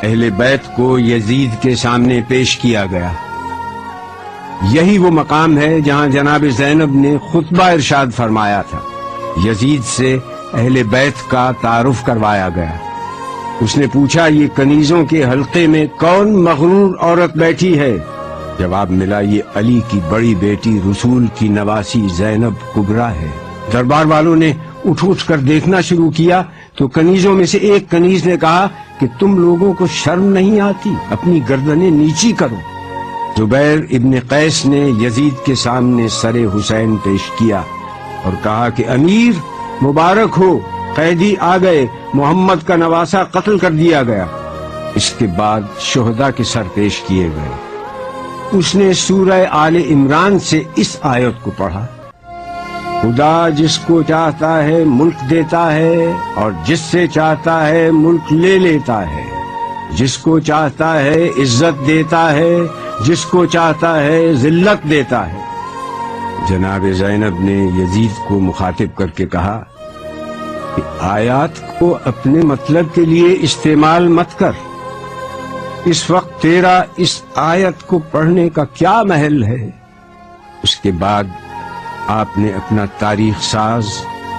اہل بیت کو یزید کے سامنے پیش کیا گیا۔ یہی وہ مقام ہے جہاں جناب زینب نے خطبہ ارشاد فرمایا تھا۔ یزید سے اہل بیت کا تعارف کروایا گیا۔ اس نے پوچھا، یہ کنیزوں کے حلقے میں کون مغرور عورت بیٹھی ہے؟ جواب ملا، یہ علی کی بڑی بیٹی رسول کی نواسی زینب کبریٰ ہے۔ دربار والوں نے اٹھ کر دیکھنا شروع کیا تو کنیزوں میں سے ایک کنیز نے کہا کہ تم لوگوں کو شرم نہیں آتی؟ اپنی گردنیں نیچی کرو۔ زبیر ابن قیس نے یزید کے سامنے سر حسین پیش کیا اور کہا کہ امیر مبارک ہو، قیدی آ گئے، محمد کا نواسہ قتل کر دیا گیا۔ اس کے بعد شہداء کے سر پیش کیے گئے۔ اس نے سورہ آل عمران سے اس آیت کو پڑھا، خدا جس کو چاہتا ہے ملک دیتا ہے اور جس سے چاہتا ہے ملک لے لیتا ہے، جس کو چاہتا ہے عزت دیتا ہے، جس کو چاہتا ہے ذلت دیتا ہے۔ جناب زینب نے یزید کو مخاطب کر کے کہا کہ آیات کو اپنے مطلب کے لیے استعمال مت کر، اس وقت تیرا اس آیت کو پڑھنے کا کیا محل ہے؟ اس کے بعد آپ نے اپنا تاریخ ساز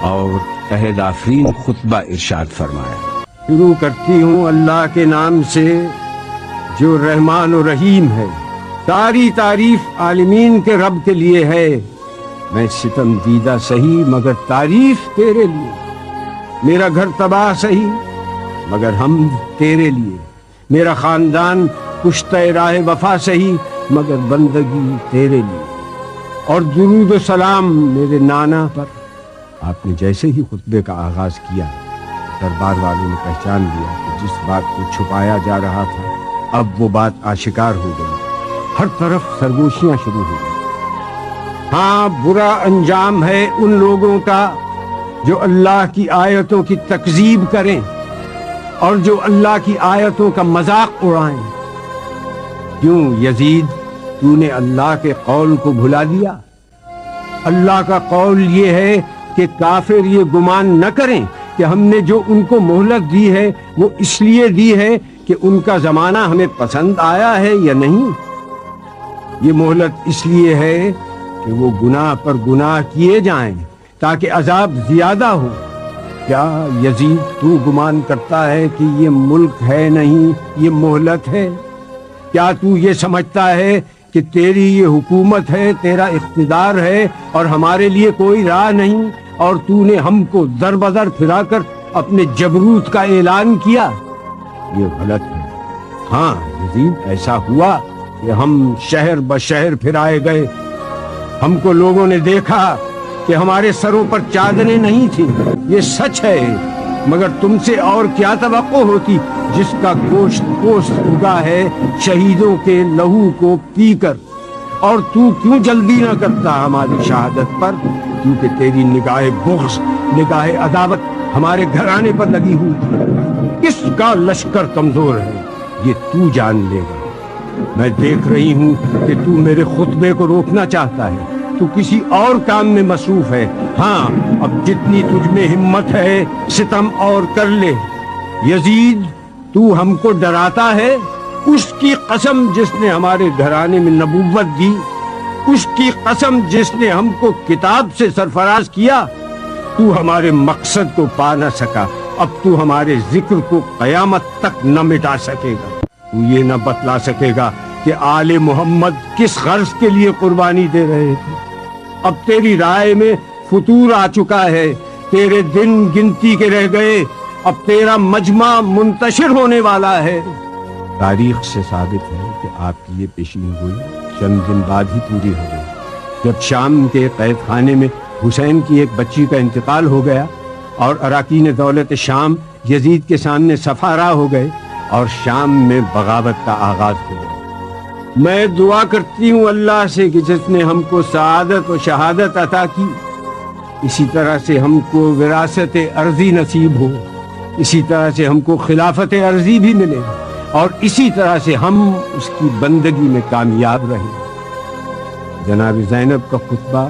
اور عہد آفرین خطبہ ارشاد فرمایا۔ شروع کرتی ہوں اللہ کے نام سے جو رحمان و رحیم ہے۔ ساری تعریف عالمین کے رب کے لیے ہے۔ میں ستم دیدہ سہی مگر تعریف تیرے لیے، میرا گھر تباہ سہی مگر ہم تیرے لیے، میرا خاندان کشتہ راہ وفا سہی مگر بندگی تیرے لیے، اور درود و سلام میرے نانا پر۔ آپ نے جیسے ہی خطبے کا آغاز کیا، دربار والوں نے پہچان لیا کہ جس بات کو چھپایا جا رہا تھا اب وہ بات آشکار ہو گئی۔ ہر طرف سرگوشیاں شروع ہو گئی۔ ہاں، برا انجام ہے ان لوگوں کا جو اللہ کی آیتوں کی تکذیب کریں اور جو اللہ کی آیتوں کا مذاق اڑائیں۔ کیوں یزید، تو نے اللہ کے قول کو بھلا دیا؟ اللہ کا قول یہ ہے کہ کافر یہ گمان نہ کریں کہ ہم نے جو ان کو مہلت دی ہے وہ اس لیے دی ہے کہ ان کا زمانہ ہمیں پسند آیا ہے یا نہیں۔ یہ مہلت اس لیے ہے کہ وہ گناہ پر گناہ کیے جائیں تاکہ عذاب زیادہ ہو۔ کیا یزید تو گمان کرتا ہے کہ یہ ملک ہے نہیں، یہ مہلت ہے؟ کیا تو یہ سمجھتا ہے کہ تیری یہ حکومت ہے، تیرا اقتدار ہے اور ہمارے لیے کوئی راہ نہیں، اور تو نے ہم کو در بدر پھرا کر اپنے جبروت کا اعلان کیا؟ یہ غلط ہے۔ ہاں یزید، ایسا ہوا کہ ہم شہر بشہر پھرائے گئے، ہم کو لوگوں نے دیکھا کہ ہمارے سروں پر چادریں نہیں تھیں، یہ سچ ہے، مگر تم سے اور کیا توقع ہوتی جس کا گوشت پوست اگا ہے شہیدوں کے لہو کو پی کر؟ اور تو کیوں جلدی نہ کرتا ہماری شہادت پر؟ کیونکہ تیری نگاہ بغض، نگاہ عداوت ہمارے گھرانے پر لگی ہوئی۔ کس کا لشکر کمزور ہے یہ تو جان لے گا۔ میں دیکھ رہی ہوں کہ تو میرے خطبے کو روکنا چاہتا ہے، تو کسی اور کام میں مصروف ہے۔ ہاں، اب جتنی تجھ میں ہمت ہے ستم اور کر لے۔ یزید، تو ہم کو ڈراتا ہے؟ اس کی قسم جس نے ہمارے گھرانے میں نبوت دی، اس کی قسم جس نے ہم کو کتاب سے سرفراز کیا، تو ہمارے مقصد کو پا نہ سکا، اب تو ہمارے ذکر کو قیامت تک نہ مٹا سکے گا۔ تو یہ نہ بتلا سکے گا کہ آل محمد کس غرض کے لیے قربانی دے رہے تھے۔ اب تیری رائے میں فتور آ چکا ہے، تیرے دن گنتی کے رہ گئے، اب تیرا مجمع منتشر ہونے والا ہے۔ تاریخ سے ثابت ہے کہ آپ کی یہ پیشین گوئی چند دن بعد ہی پوری ہو گئی، جب شام کے قید خانے میں حسین کی ایک بچی کا انتقال ہو گیا اور اراکین دولت شام یزید کے سامنے صفارا ہو گئے اور شام میں بغاوت کا آغاز ہو گیا۔ میں دعا کرتی ہوں اللہ سے کہ جس نے ہم کو سعادت و شہادت عطا کی، اسی طرح سے ہم کو وراثت ارضی نصیب ہو، اسی طرح سے ہم کو خلافت ارضی بھی ملے، اور اسی طرح سے ہم اس کی بندگی میں کامیاب رہیں۔ جناب زینب کا خطبہ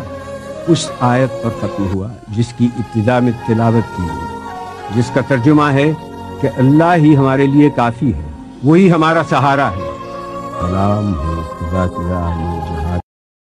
اس آیت پر ختم ہوا جس کی ابتدا میں تلاوت کی گئی، جس کا ترجمہ ہے کہ اللہ ہی ہمارے لیے کافی ہے، وہی ہمارا سہارا ہے۔ سلام ہو خدا کے راہ میں جہاں